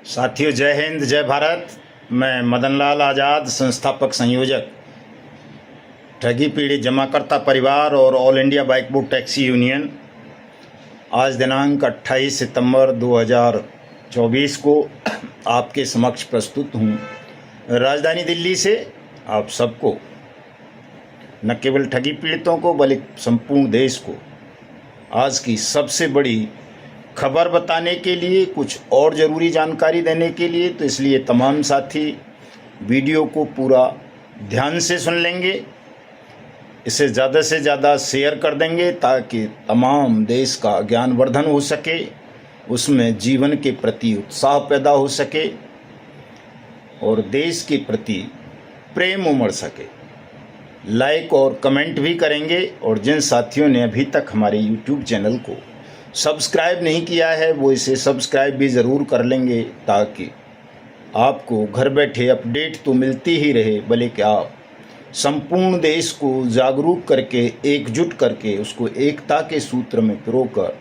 साथियों, जय हिंद, जय भारत। मैं मदन लाल आज़ाद, संस्थापक संयोजक, ठगी पीड़ित जमाकर्ता परिवार और all India bike book taxi union, आज दिनांक 28 सितंबर 2024 को आपके समक्ष प्रस्तुत हूँ। राजधानी दिल्ली से आप सबको, न केवल ठगी पीड़ितों को बल्कि संपूर्ण देश को आज की सबसे बड़ी खबर बताने के लिए, कुछ और ज़रूरी जानकारी देने के लिए, तो इसलिए तमाम साथी वीडियो को पूरा ध्यान से सुन लेंगे, इसे ज़्यादा से ज़्यादा शेयर कर देंगे ताकि तमाम देश का ज्ञानवर्धन हो सके, उसमें जीवन के प्रति उत्साह पैदा हो सके और देश के प्रति प्रेम उमड़ सके। लाइक और कमेंट भी करेंगे और जिन साथियों ने अभी तक हमारे YouTube चैनल को सब्सक्राइब नहीं किया है वो इसे सब्सक्राइब भी ज़रूर कर लेंगे ताकि आपको घर बैठे अपडेट तो मिलती ही रहे, बल्कि आप संपूर्ण देश को जागरूक करके, एकजुट करके, उसको एकता के सूत्र में पिरोकर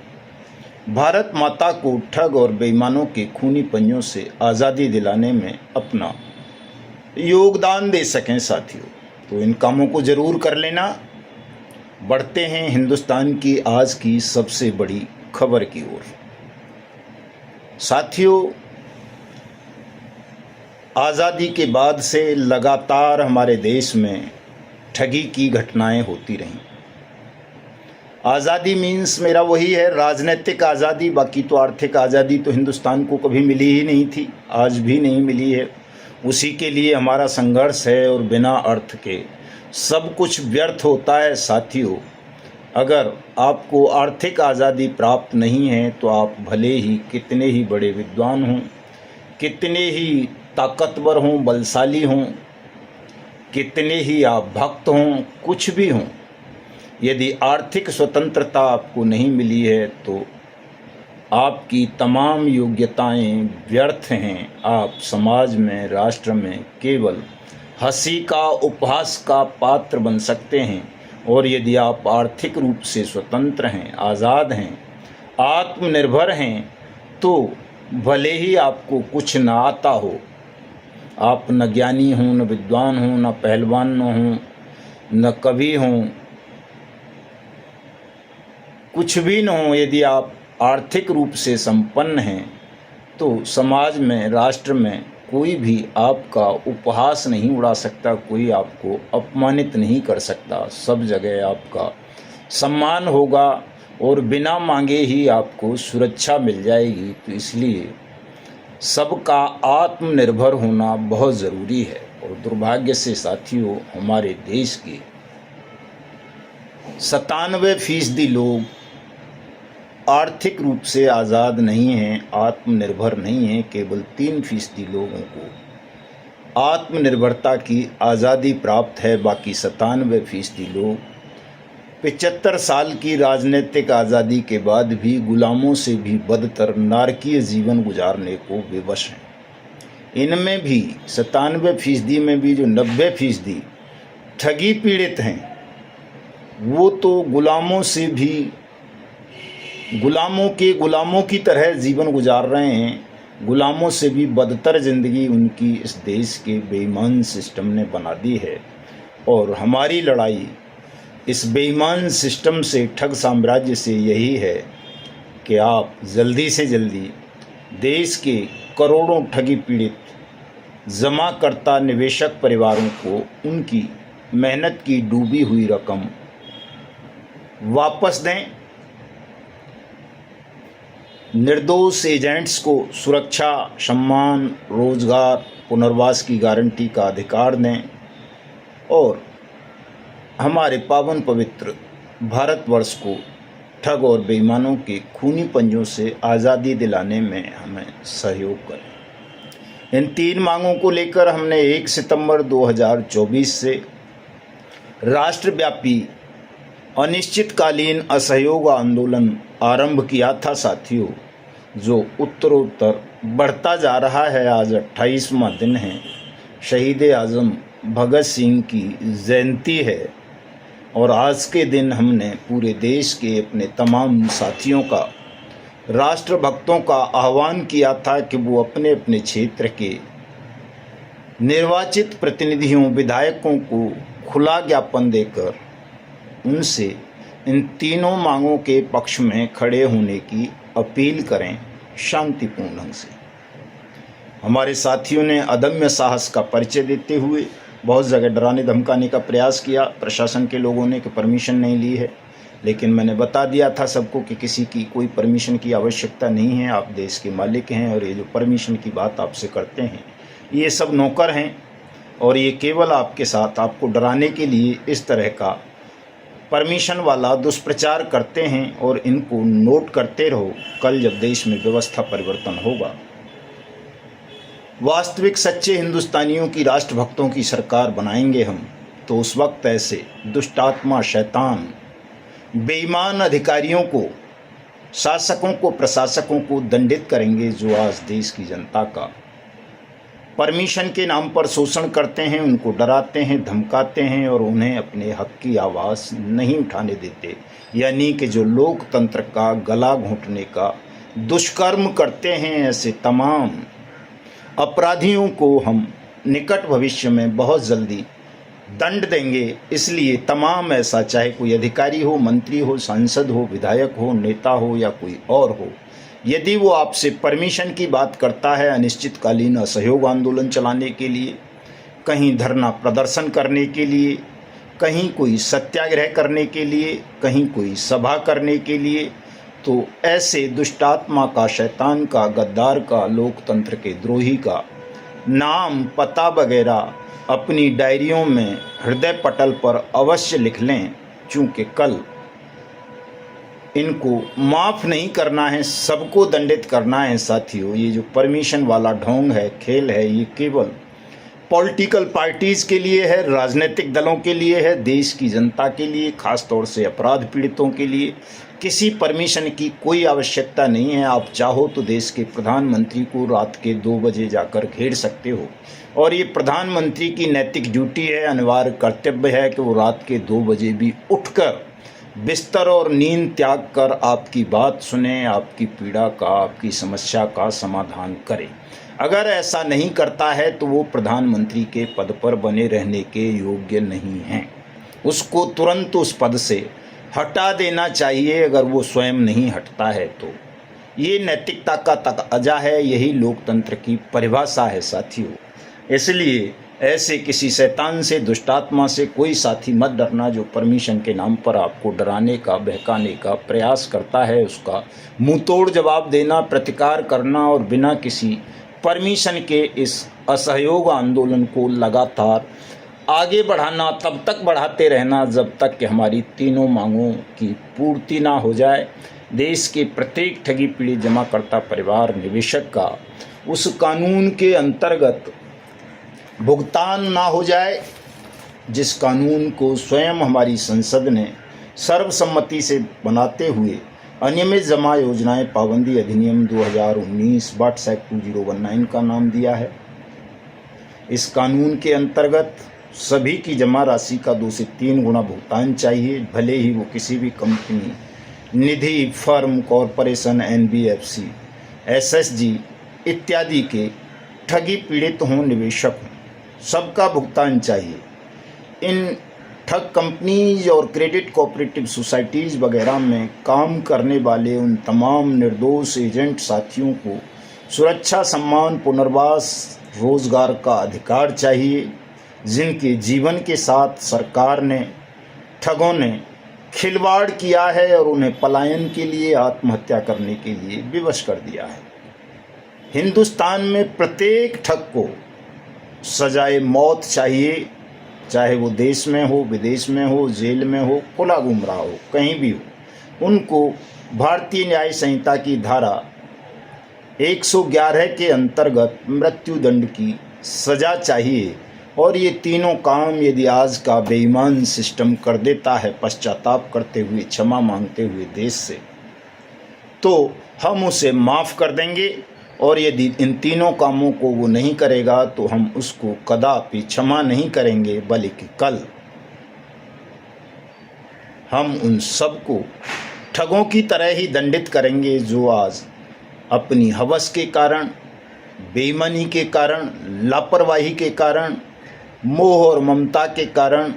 भारत माता को ठग और बेईमानों के खूनी पंजों से आज़ादी दिलाने में अपना योगदान दे सकें। साथियों, तो इन कामों को ज़रूर कर लेना। बढ़ते हैं हिंदुस्तान की आज की सबसे बड़ी खबर की ओर। साथियों, आज़ादी के बाद से लगातार हमारे देश में ठगी की घटनाएं होती रहीं। आज़ादी मीन्स मेरा वही है, राजनीतिक आज़ादी। बाकी तो आर्थिक आज़ादी तो हिंदुस्तान को कभी मिली ही नहीं थी, आज भी नहीं मिली है। उसी के लिए हमारा संघर्ष है और बिना अर्थ के सब कुछ व्यर्थ होता है। साथियों, अगर आपको आर्थिक आज़ादी प्राप्त नहीं है तो आप भले ही कितने ही बड़े विद्वान हों, कितने ही ताकतवर हों, बलशाली हों, कितने ही आप भक्त हों, कुछ भी हों, यदि आर्थिक स्वतंत्रता आपको नहीं मिली है तो आपकी तमाम योग्यताएं व्यर्थ हैं। आप समाज में, राष्ट्र में केवल हंसी का, उपहास का पात्र बन सकते हैं। और यदि आप आर्थिक रूप से स्वतंत्र हैं, आज़ाद हैं, आत्मनिर्भर हैं, तो भले ही आपको कुछ न आता हो, आप न ज्ञानी हों, न विद्वान हों, न पहलवान हों, न कवि हों, कुछ भी न हो, यदि आप आर्थिक रूप से संपन्न हैं तो समाज में, राष्ट्र में कोई भी आपका उपहास नहीं उड़ा सकता, कोई आपको अपमानित नहीं कर सकता। सब जगह आपका सम्मान होगा और बिना मांगे ही आपको सुरक्षा मिल जाएगी। तो इसलिए सबका आत्मनिर्भर होना बहुत ज़रूरी है। और दुर्भाग्य से साथियों, हमारे देश के 97% लोग आर्थिक रूप से आज़ाद नहीं हैं, आत्मनिर्भर नहीं हैं। केवल 3% लोगों को आत्मनिर्भरता की आज़ादी प्राप्त है। बाकी 97% लोग 75 साल की राजनीतिक आज़ादी के बाद भी गुलामों से भी बदतर नारकीय जीवन गुजारने को विवश हैं। इनमें भी 97% में भी जो 90% ठगी पीड़ित हैं, वो तो गुलामों से भी, गुलामों की तरह जीवन गुजार रहे हैं। गुलामों से भी बदतर ज़िंदगी उनकी इस देश के बेईमान सिस्टम ने बना दी है। और हमारी लड़ाई इस बेईमान सिस्टम से, ठग साम्राज्य से यही है कि आप जल्दी से जल्दी देश के करोड़ों ठगी पीड़ित जमाकर्ता निवेशक परिवारों को उनकी मेहनत की डूबी हुई रकम वापस दें। निर्दोष एजेंट्स को सुरक्षा, सम्मान, रोजगार, पुनर्वास की गारंटी का अधिकार दें और हमारे पावन पवित्र भारतवर्ष को ठग और बेईमानों के खूनी पंजों से आज़ादी दिलाने में हमें सहयोग करें। इन 3 मांगों को लेकर हमने 1 सितंबर 2024 से राष्ट्रव्यापी अनिश्चितकालीन असहयोग आंदोलन आरंभ किया था। साथियों, जो उत्तरोत्तर बढ़ता जा रहा है। आज 28वां दिन है, शहीद आज़म भगत सिंह की जयंती है और आज के दिन हमने पूरे देश के अपने तमाम साथियों का राष्ट्रभक्तों का आह्वान किया था कि वो अपने अपने क्षेत्र के निर्वाचित प्रतिनिधियों विधायकों को खुला ज्ञापन देकर उनसे इन तीनों मांगों के पक्ष में खड़े होने की अपील करें शांतिपूर्ण ढंग से। हमारे साथियों ने अदम्य साहस का परिचय देते हुए बहुत जगह डराने धमकाने का प्रयास किया प्रशासन के लोगों ने कि परमिशन नहीं ली है, लेकिन मैंने बता दिया था सबको कि किसी की कोई परमिशन की आवश्यकता नहीं है। आप देश के मालिक हैं और ये जो परमिशन की बात आपसे करते हैं ये सब नौकर हैं और ये केवल आपके साथ आपको डराने के लिए इस तरह का परमिशन वाला दुष्प्रचार करते हैं और इनको नोट करते रहो। कल जब देश में व्यवस्था परिवर्तन होगा, वास्तविक सच्चे हिंदुस्तानियों की राष्ट्रभक्तों की सरकार बनाएंगे हम, तो उस वक्त ऐसे दुष्टात्मा शैतान बेईमान अधिकारियों को, शासकों को, प्रशासकों को दंडित करेंगे जो आज देश की जनता का परमिशन के नाम पर शोषण करते हैं, उनको डराते हैं, धमकाते हैं और उन्हें अपने हक की आवाज़ नहीं उठाने देते। यानी कि जो लोकतंत्र का गला घोंटने का दुष्कर्म करते हैं, ऐसे तमाम अपराधियों को हम निकट भविष्य में बहुत जल्दी दंड देंगे। इसलिए तमाम ऐसा चाहे कोई अधिकारी हो, मंत्री हो, सांसद हो, विधायक हो, नेता हो या कोई और हो, यदि वो आपसे परमिशन की बात करता है अनिश्चितकालीन असहयोग आंदोलन चलाने के लिए, कहीं धरना प्रदर्शन करने के लिए, कहीं कोई सत्याग्रह करने के लिए, कहीं कोई सभा करने के लिए, तो ऐसे दुष्टात्मा का, शैतान का, गद्दार का, लोकतंत्र के द्रोही का नाम, पता वगैरह अपनी डायरियों में हृदय पटल पर अवश्य लिख लें, चूँकि कल इनको माफ़ नहीं करना है, सबको दंडित करना है। साथियों, ये जो परमिशन वाला ढोंग है, खेल है, ये केवल पॉलिटिकल पार्टीज़ के लिए है, राजनीतिक दलों के लिए है, देश की जनता के लिए, ख़ास तौर से अपराध पीड़ितों के लिए किसी परमिशन की कोई आवश्यकता नहीं है। आप चाहो तो देश के प्रधानमंत्री को रात के 2 बजे जाकर घेर सकते हो और ये प्रधानमंत्री की नैतिक ड्यूटी है, अनिवार्य कर्तव्य है कि वो रात के 2 बजे भी उठकर बिस्तर और नींद त्याग कर आपकी बात सुने, आपकी पीड़ा का, आपकी समस्या का समाधान करे। अगर ऐसा नहीं करता है तो वो प्रधानमंत्री के पद पर बने रहने के योग्य नहीं हैं। उसको तुरंत उस पद से हटा देना चाहिए अगर वो स्वयं नहीं हटता है तो। ये नैतिकता का तकाजा है, यही लोकतंत्र की परिभाषा है साथियों। इसलिए ऐसे किसी शैतान से, दुष्टात्मा से कोई साथी मत डरना जो परमिशन के नाम पर आपको डराने का, बहकाने का प्रयास करता है। उसका मुंहतोड़ जवाब देना, प्रतिकार करना और बिना किसी परमिशन के इस असहयोग आंदोलन को लगातार आगे बढ़ाना, तब तक बढ़ाते रहना जब तक कि हमारी तीनों मांगों की पूर्ति ना हो जाए। देश के प्रत्येक ठगी पीड़ित जमाकर्ता परिवार निवेशक का उस कानून के अंतर्गत भुगतान ना हो जाए जिस कानून को स्वयं हमारी संसद ने सर्वसम्मति से बनाते हुए अनियमित जमा योजनाएं पाबंदी अधिनियम 2019 वाट्स एक्ट 2019 का नाम दिया है। इस कानून के अंतर्गत सभी की जमा राशि का 2 से 3 गुना भुगतान चाहिए, भले ही वो किसी भी कंपनी, निधि, फर्म, कॉरपोरेशन, NBFC, SSG इत्यादि के ठगी पीड़ित हों, निवेशक हों, सबका भुगतान चाहिए। इन ठग कंपनीज और क्रेडिट कोऑपरेटिव सोसाइटीज़ वगैरह में काम करने वाले उन तमाम निर्दोष एजेंट साथियों को सुरक्षा, सम्मान, पुनर्वास, रोजगार का अधिकार चाहिए, जिनके जीवन के साथ सरकार ने, ठगों ने खिलवाड़ किया है और उन्हें पलायन के लिए, आत्महत्या करने के लिए विवश कर दिया है। हिंदुस्तान में प्रत्येक ठग को सजाए मौत चाहिए, चाहे वो देश में हो, विदेश में हो, जेल में हो, खुला घूम रहा हो, कहीं भी हो। उनको भारतीय न्याय संहिता की धारा 111 के अंतर्गत मृत्युदंड की सज़ा चाहिए। और ये तीनों काम यदि आज का बेईमान सिस्टम कर देता है, पश्चाताप करते हुए, क्षमा मांगते हुए देश से, तो हम उसे माफ़ कर देंगे। और यदि इन तीनों कामों को वो नहीं करेगा तो हम उसको कदापि क्षमा नहीं करेंगे, बल्कि कल हम उन सबको ठगों की तरह ही दंडित करेंगे जो आज अपनी हवस के कारण, बेईमानी के कारण, लापरवाही के कारण, मोह और ममता के कारण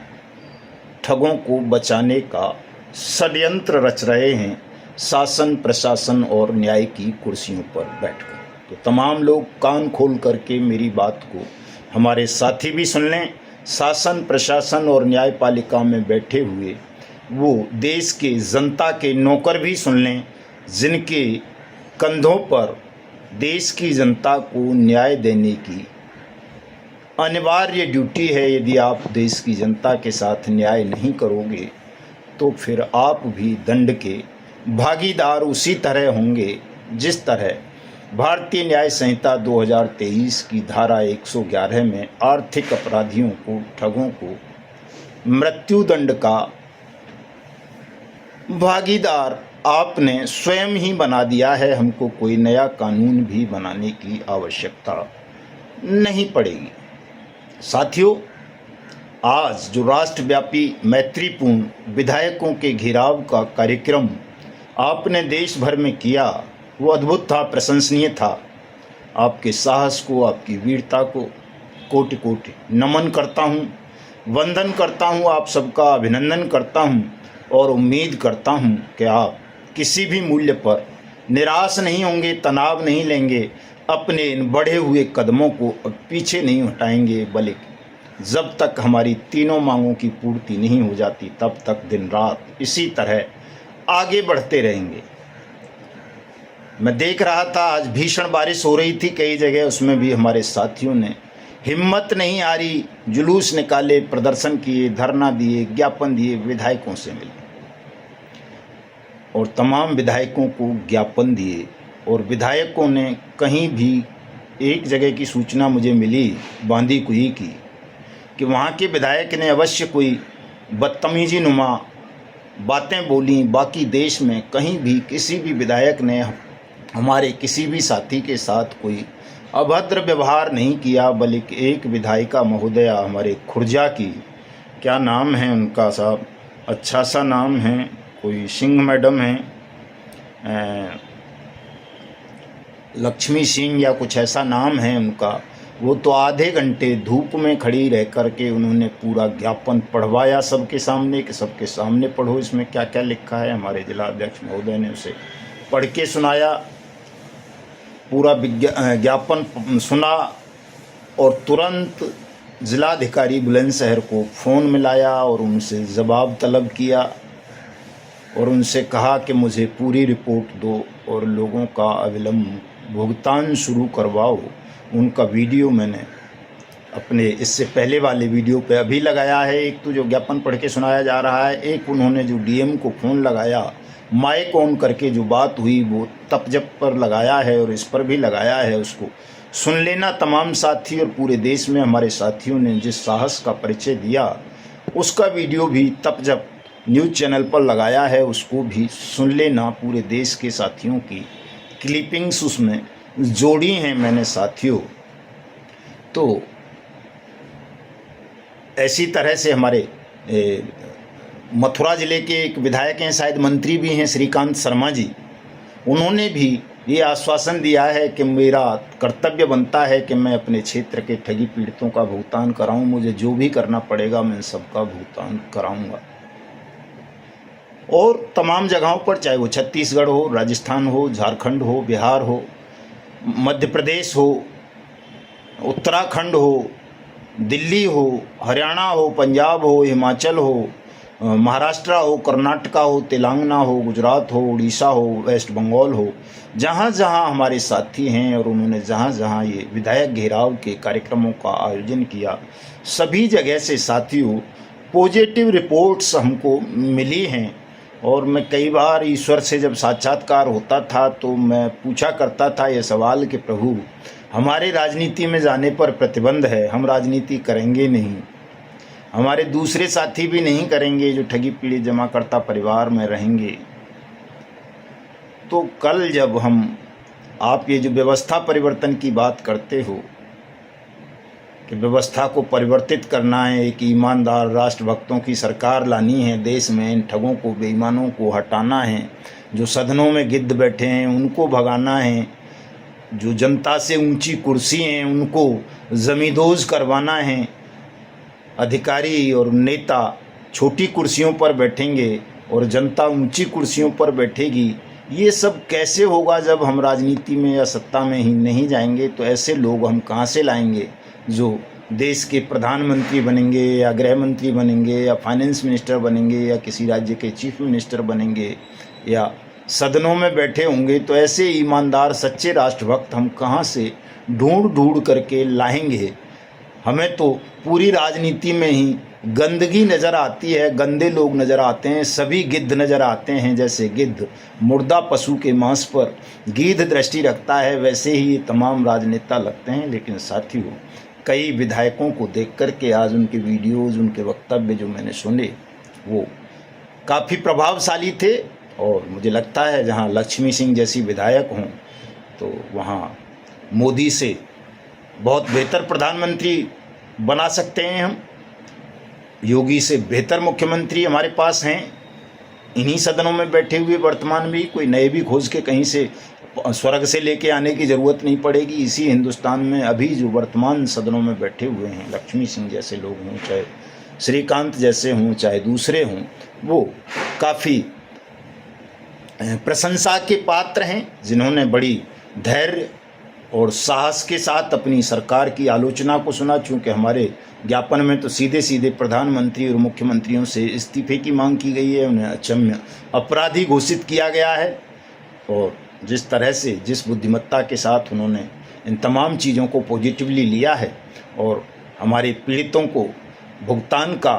ठगों को बचाने का षड्यंत्र रच रहे हैं शासन, प्रशासन और न्याय की कुर्सियों पर बैठकर। तो तमाम लोग कान खोल करके मेरी बात को, हमारे साथी भी सुन लें, शासन, प्रशासन और न्यायपालिका में बैठे हुए वो देश के जनता के नौकर भी सुन लें, जिनके कंधों पर देश की जनता को न्याय देने की अनिवार्य ड्यूटी है। यदि आप देश की जनता के साथ न्याय नहीं करोगे तो फिर आप भी दंड के भागीदार उसी तरह होंगे जिस तरह भारतीय न्याय संहिता 2023 की धारा 111 में आर्थिक अपराधियों को, ठगों को मृत्युदंड का भागीदार आपने स्वयं ही बना दिया है। हमको कोई नया कानून भी बनाने की आवश्यकता नहीं पड़ेगी। साथियों, आज जो राष्ट्रव्यापी मैत्रीपूर्ण विधायकों के घेराव का कार्यक्रम आपने देश भर में किया, वो अद्भुत था, प्रशंसनीय था। आपके साहस को, आपकी वीरता को कोटि कोटि नमन करता हूँ, वंदन करता हूँ, आप सबका अभिनंदन करता हूँ और उम्मीद करता हूँ कि आप किसी भी मूल्य पर निराश नहीं होंगे, तनाव नहीं लेंगे, अपने इन बढ़े हुए कदमों को पीछे नहीं हटाएंगे, बल्कि जब तक हमारी तीनों मांगों की पूर्ति नहीं हो जाती तब तक दिन रात इसी तरह आगे बढ़ते रहेंगे। मैं देख रहा था आज भीषण बारिश हो रही थी कई जगह, उसमें भी हमारे साथियों ने हिम्मत नहीं आ रही, जुलूस निकाले, प्रदर्शन किए, धरना दिए, ज्ञापन दिए, विधायकों से मिले और तमाम विधायकों को ज्ञापन दिए। और विधायकों ने कहीं भी, एक जगह की सूचना मुझे मिली बांदी कुई की, कि वहाँ के विधायक ने अवश्य कोई बदतमीजी नुमा बातें बोली। बाकी देश में कहीं भी किसी भी विधायक ने हमारे किसी भी साथी के साथ कोई अभद्र व्यवहार नहीं किया, बल्कि एक विधायिका महोदया हमारे खुर्जा की, क्या नाम है उनका साहब, अच्छा सा नाम है, कोई सिंह मैडम हैं, लक्ष्मी सिंह या कुछ ऐसा नाम है उनका, वो तो आधे घंटे धूप में खड़ी रह कर के उन्होंने पूरा ज्ञापन पढ़वाया सबके सामने, कि सबके सामने पढ़ो इसमें क्या क्या लिखा है। हमारे जिला अध्यक्ष महोदय ने उसे पढ़ के सुनाया, पूरा ज्ञापन सुना और तुरंत जिलाधिकारी बुलंदशहर को फ़ोन मिलाया और उनसे जवाब तलब किया और उनसे कहा कि मुझे पूरी रिपोर्ट दो और लोगों का अविलंब भुगतान शुरू करवाओ। उनका वीडियो मैंने अपने इससे पहले वाले वीडियो पे अभी लगाया है, एक तो जो ज्ञापन पढ़ के सुनाया जा रहा है, एक उन्होंने जो डीएम को फ़ोन लगाया, माइक ऑन करके जो बात हुई वो तपजप पर लगाया है और इस पर भी लगाया है, उसको सुन लेना तमाम साथी। और पूरे देश में हमारे साथियों ने जिस साहस का परिचय दिया उसका वीडियो भी तपजप न्यूज़ चैनल पर लगाया है, उसको भी सुन लेना। पूरे देश के साथियों की क्लिपिंग्स उसमें जोड़ी हैं मैंने साथियों। तो ऐसी तरह से हमारे मथुरा ज़िले के एक विधायक हैं, शायद मंत्री भी हैं, श्रीकांत शर्मा जी, उन्होंने भी ये आश्वासन दिया है कि मेरा कर्तव्य बनता है कि मैं अपने क्षेत्र के ठगी पीड़ितों का भुगतान कराऊं, मुझे जो भी करना पड़ेगा मैं सबका भुगतान कराऊंगा। और तमाम जगहों पर, चाहे वो छत्तीसगढ़ हो, राजस्थान हो, झारखंड हो, बिहार हो, मध्य प्रदेश हो, उत्तराखंड हो, दिल्ली हो, हरियाणा हो, पंजाब हो, हिमाचल हो, महाराष्ट्र हो, कर्नाटका हो, तेलंगाना हो, गुजरात हो, उड़ीसा हो, वेस्ट बंगाल हो, जहाँ जहाँ हमारे साथी हैं और उन्होंने जहाँ जहाँ ये विधायक घेराव के कार्यक्रमों का आयोजन किया, सभी जगह से साथियों पॉजिटिव रिपोर्ट्स हमको मिली हैं। और मैं कई बार ईश्वर से जब साक्षात्कार होता था तो मैं पूछा करता था ये सवाल कि प्रभु, हमारे राजनीति में जाने पर प्रतिबंध है, हम राजनीति करेंगे नहीं, हमारे दूसरे साथी भी नहीं करेंगे जो ठगी पीड़ित जमाकर्ता परिवार में रहेंगे। तो कल जब आप ये जो व्यवस्था परिवर्तन की बात करते हो, कि व्यवस्था को परिवर्तित करना है, एक ईमानदार राष्ट्रभक्तों की सरकार लानी है देश में, इन ठगों को बेईमानों को हटाना है, जो सदनों में गिद्ध बैठे हैं उनको भगाना है, जो जनता से ऊंची कुर्सी हैं उनको जमींदोज करवाना है, अधिकारी और नेता छोटी कुर्सियों पर बैठेंगे और जनता ऊंची कुर्सियों पर बैठेगी। ये सब कैसे होगा जब हम राजनीति में या सत्ता में ही नहीं जाएंगे? तो ऐसे लोग हम कहाँ से लाएंगे जो देश के प्रधानमंत्री बनेंगे या गृह मंत्री बनेंगे या फाइनेंस मिनिस्टर बनेंगे या किसी राज्य के चीफ मिनिस्टर बनेंगे या सदनों में बैठे होंगे? तो ऐसे ईमानदार सच्चे राष्ट्रभक्त हम कहाँ से ढूंढ करके लाएंगे? हमें तो पूरी राजनीति में ही गंदगी नज़र आती है, गंदे लोग नज़र आते हैं, सभी गिद्ध नज़र आते हैं। जैसे गिद्ध मुर्दा पशु के मांस पर गीध दृष्टि रखता है, वैसे ही ये तमाम राजनेता लगते हैं। लेकिन साथियों, कई विधायकों को देख कर के आज उनके वीडियोज़, उनके वक्तव्य जो मैंने सुने वो काफ़ी प्रभावशाली थे। और मुझे लगता है जहाँ लक्ष्मी सिंह जैसी विधायक हों तो वहाँ मोदी से बहुत बेहतर प्रधानमंत्री बना सकते हैं हम। योगी से बेहतर मुख्यमंत्री हमारे पास हैं इन्हीं सदनों में बैठे हुए। वर्तमान में कोई नए भी खोज के कहीं से स्वर्ग से लेके आने की ज़रूरत नहीं पड़ेगी। इसी हिंदुस्तान में अभी जो वर्तमान सदनों में बैठे हुए हैं, लक्ष्मी सिंह जैसे लोग हों, चाहे श्रीकांत जैसे हों, चाहे दूसरे हों, वो काफ़ी प्रशंसा के पात्र हैं, जिन्होंने बड़ी धैर्य और साहस के साथ अपनी सरकार की आलोचना को सुना। चूँकि हमारे ज्ञापन में तो सीधे सीधे प्रधानमंत्री और मुख्यमंत्रियों से इस्तीफे की मांग की गई है, उन्हें अक्षम्य अपराधी घोषित किया गया है। और जिस तरह से, जिस बुद्धिमत्ता के साथ उन्होंने इन तमाम चीज़ों को पॉजिटिवली लिया है और हमारे पीड़ितों को भुगतान का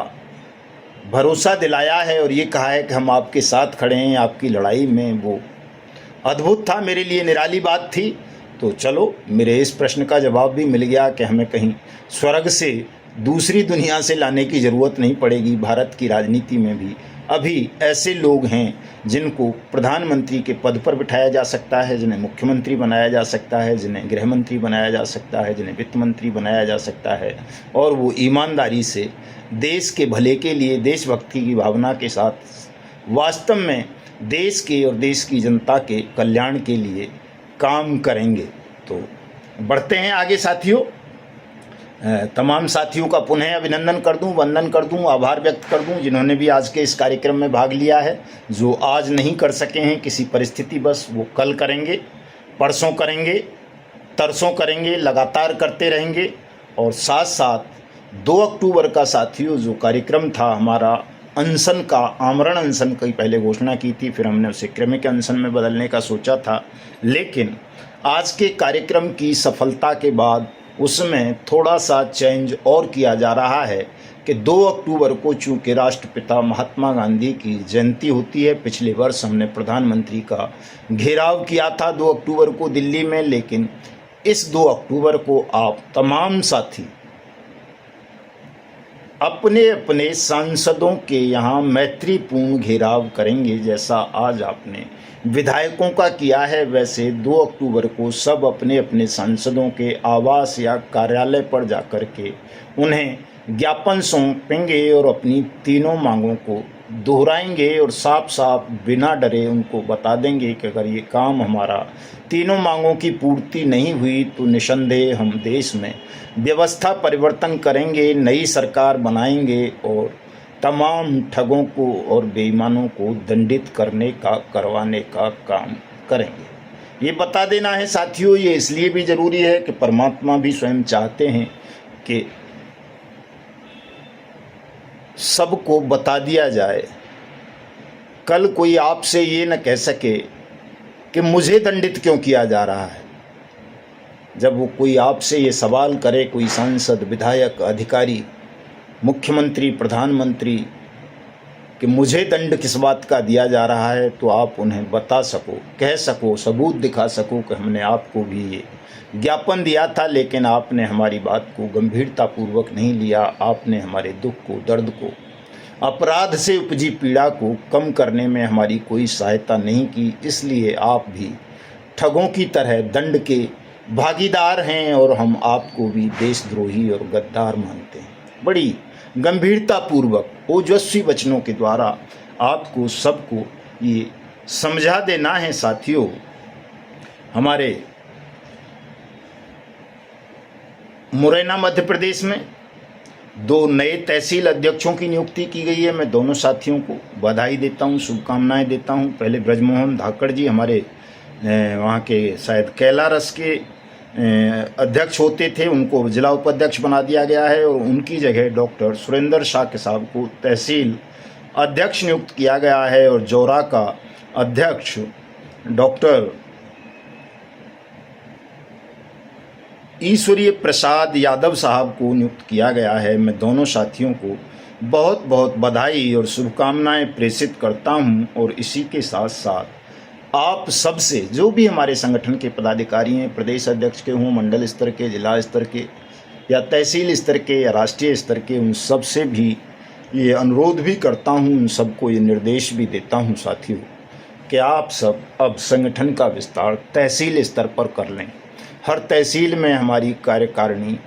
भरोसा दिलाया है और ये कहा है कि हम आपके साथ खड़े हैं आपकी लड़ाई में, वो अद्भुत था, मेरे लिए निराली बात थी। तो चलो, मेरे इस प्रश्न का जवाब भी मिल गया कि हमें कहीं स्वर्ग से, दूसरी दुनिया से लाने की ज़रूरत नहीं पड़ेगी। भारत की राजनीति में भी अभी ऐसे लोग हैं जिनको प्रधानमंत्री के पद पर बिठाया जा सकता है, जिन्हें मुख्यमंत्री बनाया जा सकता है, जिन्हें गृह मंत्री बनाया जा सकता है, जिन्हें वित्त मंत्री बनाया जा सकता है, और वो ईमानदारी से देश के भले के लिए, देशभक्ति की भावना के साथ वास्तव में देश के और देश की जनता के कल्याण के लिए काम करेंगे। तो बढ़ते हैं आगे साथियों। तमाम साथियों का पुनः अभिनंदन कर दूं, वंदन कर दूं, आभार व्यक्त कर दूं जिन्होंने भी आज के इस कार्यक्रम में भाग लिया है। जो आज नहीं कर सके हैं किसी परिस्थिति बस, वो कल करेंगे, परसों करेंगे, तरसों करेंगे, लगातार करते रहेंगे। और साथ साथ 2 अक्टूबर का साथियों जो कार्यक्रम था हमारा अनशन का, आमरण अनशन की पहले घोषणा की थी, फिर हमने उसे क्रमिक अनशन में बदलने का सोचा था। लेकिन आज के कार्यक्रम की सफलता के बाद उसमें थोड़ा सा चेंज और किया जा रहा है कि 2 अक्टूबर को चूँकि राष्ट्रपिता महात्मा गांधी की जयंती होती है, पिछले वर्ष हमने प्रधानमंत्री का घेराव किया था 2 अक्टूबर को दिल्ली में, लेकिन इस 2 अक्टूबर को आप तमाम साथी अपने अपने सांसदों के यहाँ मैत्रीपूर्ण घेराव करेंगे। जैसा आज आपने विधायकों का किया है, वैसे 2 अक्टूबर को सब अपने अपने सांसदों के आवास या कार्यालय पर जाकर के उन्हें ज्ञापन सौंपेंगे और अपनी तीनों मांगों को दोहराएंगे और साफ साफ बिना डरे उनको बता देंगे कि अगर ये काम हमारा तीनों मांगों की पूर्ति नहीं हुई तो निसंदेह हम देश में व्यवस्था परिवर्तन करेंगे, नई सरकार बनाएंगे और तमाम ठगों को और बेईमानों को दंडित करवाने का काम करेंगे। ये बता देना है साथियों। ये इसलिए भी ज़रूरी है कि परमात्मा भी स्वयं चाहते हैं कि सबको बता दिया जाए। कल कोई आपसे ये न कह सके कि मुझे दंडित क्यों किया जा रहा है। जब वो कोई आपसे ये सवाल करे, कोई सांसद, विधायक, अधिकारी, मुख्यमंत्री, प्रधानमंत्री, कि मुझे दंड किस बात का दिया जा रहा है, तो आप उन्हें बता सको, कह सको, सबूत दिखा सको कि हमने आपको भी ये ज्ञापन दिया था, लेकिन आपने हमारी बात को गंभीरतापूर्वक नहीं लिया। आपने हमारे दुख को, दर्द को, अपराध से उपजी पीड़ा को कम करने में हमारी कोई सहायता नहीं की। इसलिए आप भी ठगों की तरह दंड के भागीदार हैं और हम आपको भी देशद्रोही और गद्दार मानते हैं। बड़ी गंभीरतापूर्वक ओजस्वी वचनों के द्वारा आपको सबको ये समझा देना है साथियों। हमारे मुरैना मध्य प्रदेश में 2 नए तहसील अध्यक्षों की नियुक्ति की गई है। मैं दोनों साथियों को बधाई देता हूं, शुभकामनाएं देता हूं। पहले ब्रजमोहन धाकड़ जी हमारे वहाँ के शायद कैलारस के अध्यक्ष होते थे, उनको जिला उपाध्यक्ष बना दिया गया है और उनकी जगह डॉक्टर सुरेंद्र शाह के साहब को तहसील अध्यक्ष नियुक्त किया गया है और जौरा का अध्यक्ष डॉक्टर ईश्वरीय प्रसाद यादव साहब को नियुक्त किया गया है। मैं दोनों साथियों को बहुत बहुत बधाई और शुभकामनाएं प्रेषित करता हूं और इसी के साथ साथ आप सबसे जो भी हमारे संगठन के पदाधिकारी हैं, प्रदेश अध्यक्ष के हों, मंडल स्तर के, जिला स्तर के या तहसील स्तर के या राष्ट्रीय स्तर के, उन सब से भी ये अनुरोध भी करता हूं, उन सबको ये निर्देश भी देता हूं साथियों कि आप सब अब संगठन का विस्तार तहसील स्तर पर कर लें। हर तहसील में हमारी कार्यकारिणी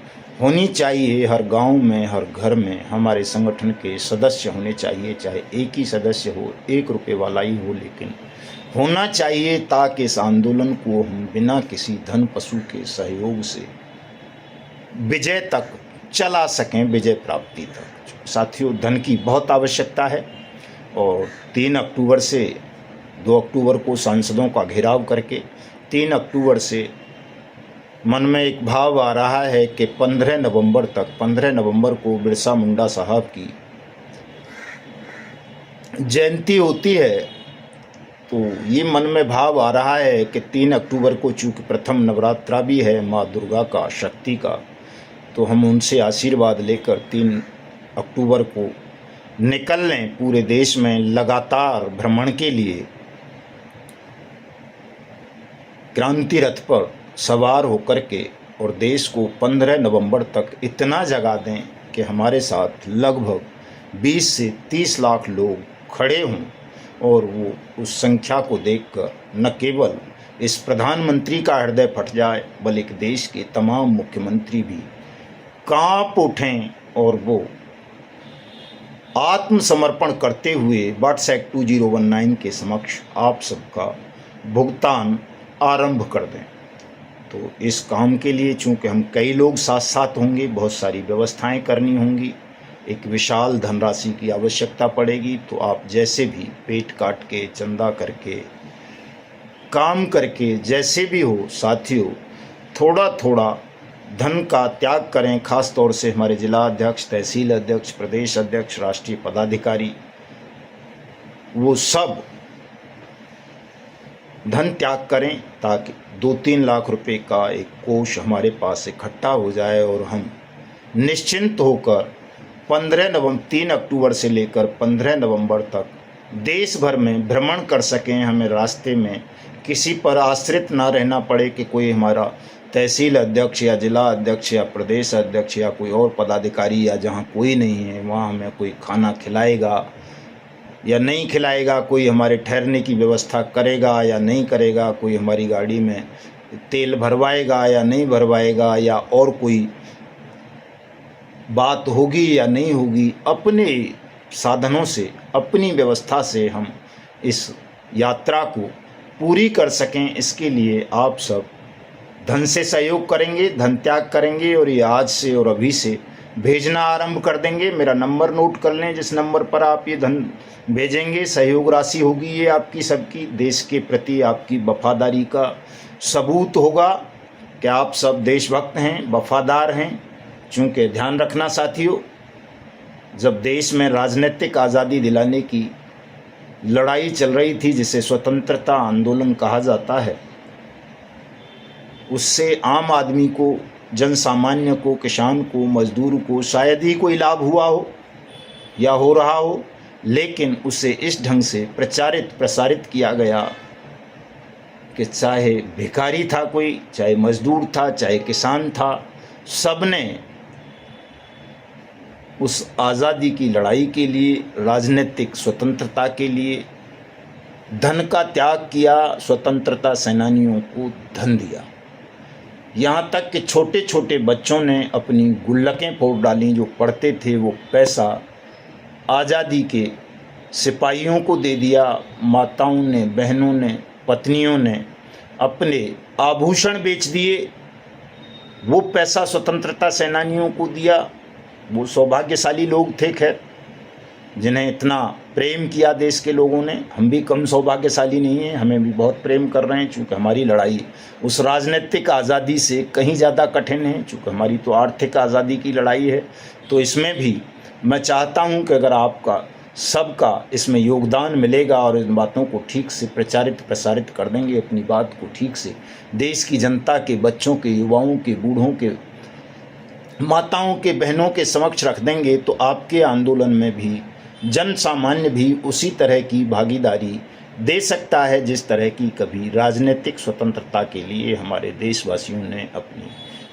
होनी चाहिए, हर गांव में, हर घर में हमारे संगठन के सदस्य होने चाहिए। चाहे एक ही सदस्य हो, 1 रुपये वाला ही हो, लेकिन होना चाहिए ताकि इस आंदोलन को हम बिना किसी धन पशु के सहयोग से विजय तक चला सकें, विजय प्राप्ति तक। साथियों, धन की बहुत आवश्यकता है और 3 अक्टूबर से 2 अक्टूबर को सांसदों का घेराव करके 3 अक्टूबर से मन में एक भाव आ रहा है कि 15 नवंबर को बिरसा मुंडा साहब की जयंती होती है। तो ये मन में भाव आ रहा है कि 3 अक्टूबर को चूँकि प्रथम नवरात्रा भी है माँ दुर्गा का, शक्ति का, तो हम उनसे आशीर्वाद लेकर 3 अक्टूबर को निकल लें पूरे देश में लगातार भ्रमण के लिए, क्रांति रथ पर सवार होकर के, और देश को 15 नवंबर तक इतना जगा दें कि हमारे साथ लगभग 20 से 30 लाख लोग खड़े हों और वो उस संख्या को देखकर न केवल इस प्रधानमंत्री का हृदय फट जाए बल्कि देश के तमाम मुख्यमंत्री भी कांप उठें और वो आत्मसमर्पण करते हुए व्हाट्सएप 2019 के समक्ष आप सबका भुगतान आरंभ कर दें। तो इस काम के लिए चूँकि हम कई लोग साथ साथ होंगे, बहुत सारी व्यवस्थाएं करनी होंगी, एक विशाल धनराशि की आवश्यकता पड़ेगी। तो आप जैसे भी पेट काट के, चंदा करके, काम करके, जैसे भी हो साथियों, थोड़ा थोड़ा धन का त्याग करें। खास तौर से हमारे जिला अध्यक्ष, तहसील अध्यक्ष, प्रदेश अध्यक्ष, राष्ट्रीय पदाधिकारी, वो सब धन त्याग करें ताकि 2-3 लाख रुपए का एक कोष हमारे पास इकट्ठा हो जाए और हम निश्चिंत होकर 3 अक्टूबर से लेकर 15 नवंबर तक देश भर में भ्रमण कर सकें। हमें रास्ते में किसी पर आश्रित ना रहना पड़े कि कोई हमारा तहसील अध्यक्ष या जिला अध्यक्ष या प्रदेश अध्यक्ष या कोई और पदाधिकारी या जहाँ कोई नहीं है वहाँ हमें कोई खाना खिलाएगा या नहीं खिलाएगा, कोई हमारे ठहरने की व्यवस्था करेगा या नहीं करेगा, कोई हमारी गाड़ी में तेल भरवाएगा या नहीं भरवाएगा, या और कोई बात होगी या नहीं होगी। अपने साधनों से, अपनी व्यवस्था से हम इस यात्रा को पूरी कर सकें, इसके लिए आप सब धन से सहयोग करेंगे, धन त्याग करेंगे और ये आज से और अभी से भेजना आरंभ कर देंगे। मेरा नंबर नोट कर लें, जिस नंबर पर आप ये धन भेजेंगे, सहयोग राशि होगी, ये आपकी सबकी देश के प्रति आपकी वफादारी का सबूत होगा कि आप सब देशभक्त हैं, वफादार हैं। चूँकि ध्यान रखना साथियों, जब देश में राजनीतिक आज़ादी दिलाने की लड़ाई चल रही थी, जिसे स्वतंत्रता आंदोलन कहा जाता है, उससे आम आदमी को, जन सामान्य को, किसान को, मजदूर को शायद ही कोई लाभ हुआ हो या हो रहा हो, लेकिन उसे इस ढंग से प्रसारित किया गया कि चाहे भिखारी था कोई, चाहे मजदूर था, चाहे किसान था, सबने उस आज़ादी की लड़ाई के लिए, राजनीतिक स्वतंत्रता के लिए धन का त्याग किया, स्वतंत्रता सेनानियों को धन दिया। यहाँ तक कि छोटे छोटे बच्चों ने अपनी गुल्लकें फोड़ डाली। जो पढ़ते थे वो पैसा आज़ादी के सिपाहियों को दे दिया। माताओं ने, बहनों ने, पत्नियों ने अपने आभूषण बेच दिए, वो पैसा स्वतंत्रता सेनानियों को दिया। वो सौभाग्यशाली लोग थे खैर, जिन्हें इतना प्रेम किया देश के लोगों ने। हम भी कम सौभाग्यशाली नहीं हैं, हमें भी बहुत प्रेम कर रहे हैं, चूँकि हमारी लड़ाई उस राजनीतिक आज़ादी से कहीं ज़्यादा कठिन है, चूँकि हमारी तो आर्थिक आज़ादी की लड़ाई है। तो इसमें भी मैं चाहता हूँ कि अगर आपका सबका इसमें योगदान मिलेगा और इन बातों को ठीक से प्रसारित कर देंगे, अपनी बात को ठीक से देश की जनता के, बच्चों के, युवाओं के, बूढ़ों के, माताओं के, बहनों के समक्ष रख देंगे, तो आपके आंदोलन में भी जन सामान्य भी उसी तरह की भागीदारी दे सकता है जिस तरह की कभी राजनीतिक स्वतंत्रता के लिए हमारे देशवासियों ने अपनी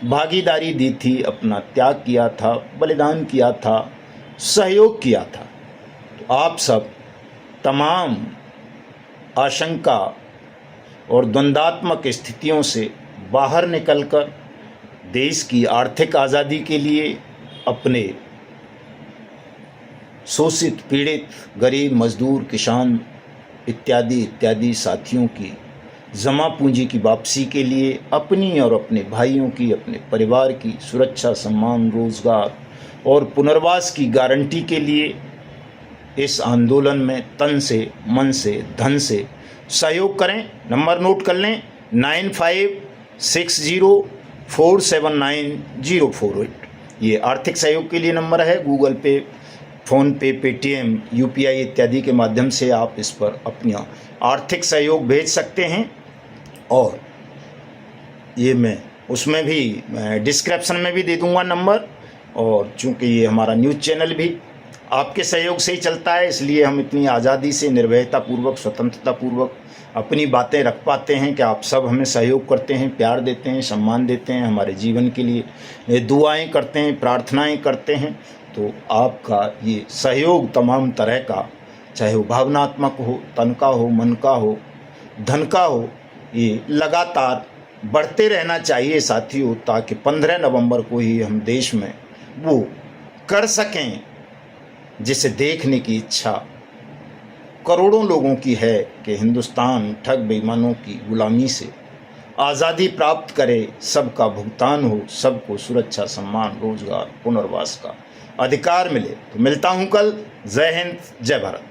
भागीदारी दी थी, अपना त्याग किया था, बलिदान किया था, सहयोग किया था। तो आप सब तमाम आशंका और द्वंद्वात्मक स्थितियों से बाहर निकलकर देश की आर्थिक आज़ादी के लिए अपने शोषित, पीड़ित, गरीब, मजदूर, किसान इत्यादि साथियों की जमा पूंजी की वापसी के लिए, अपनी और अपने भाइयों की, अपने परिवार की सुरक्षा, सम्मान, रोजगार और पुनर्वास की गारंटी के लिए इस आंदोलन में तन से, मन से, धन से सहयोग करें। नंबर नोट कर लें, 9560479048। ये आर्थिक सहयोग के लिए नंबर है। गूगल पे, फ़ोन पे, पेटीएम, यूपीआई इत्यादि के माध्यम से आप इस पर अपना आर्थिक सहयोग भेज सकते हैं। और ये मैं उसमें भी डिस्क्रिप्शन में भी दे दूंगा नंबर। और चूँकि ये हमारा न्यूज़ चैनल भी आपके सहयोग से ही चलता है, इसलिए हम इतनी आज़ादी से, निर्भयतापूर्वक, स्वतंत्रतापूर्वक अपनी बातें रख पाते हैं कि आप सब हमें सहयोग करते हैं, प्यार देते हैं, सम्मान देते हैं, हमारे जीवन के लिए दुआएं करते हैं, प्रार्थनाएं करते हैं। तो आपका ये सहयोग तमाम तरह का, चाहे वो भावनात्मक हो, तन का हो, मन का हो, धन का हो, ये लगातार बढ़ते रहना चाहिए साथियों, ताकि 15 नवंबर को ही हम देश में वो कर सकें जिसे देखने की इच्छा करोड़ों लोगों की है कि हिंदुस्तान ठग बेईमानों की गुलामी से आज़ादी प्राप्त करे, सबका भुगतान हो, सबको सुरक्षा, सम्मान, रोजगार, पुनर्वास का अधिकार मिले। तो मिलता हूं कल। जय हिंद, जय भारत।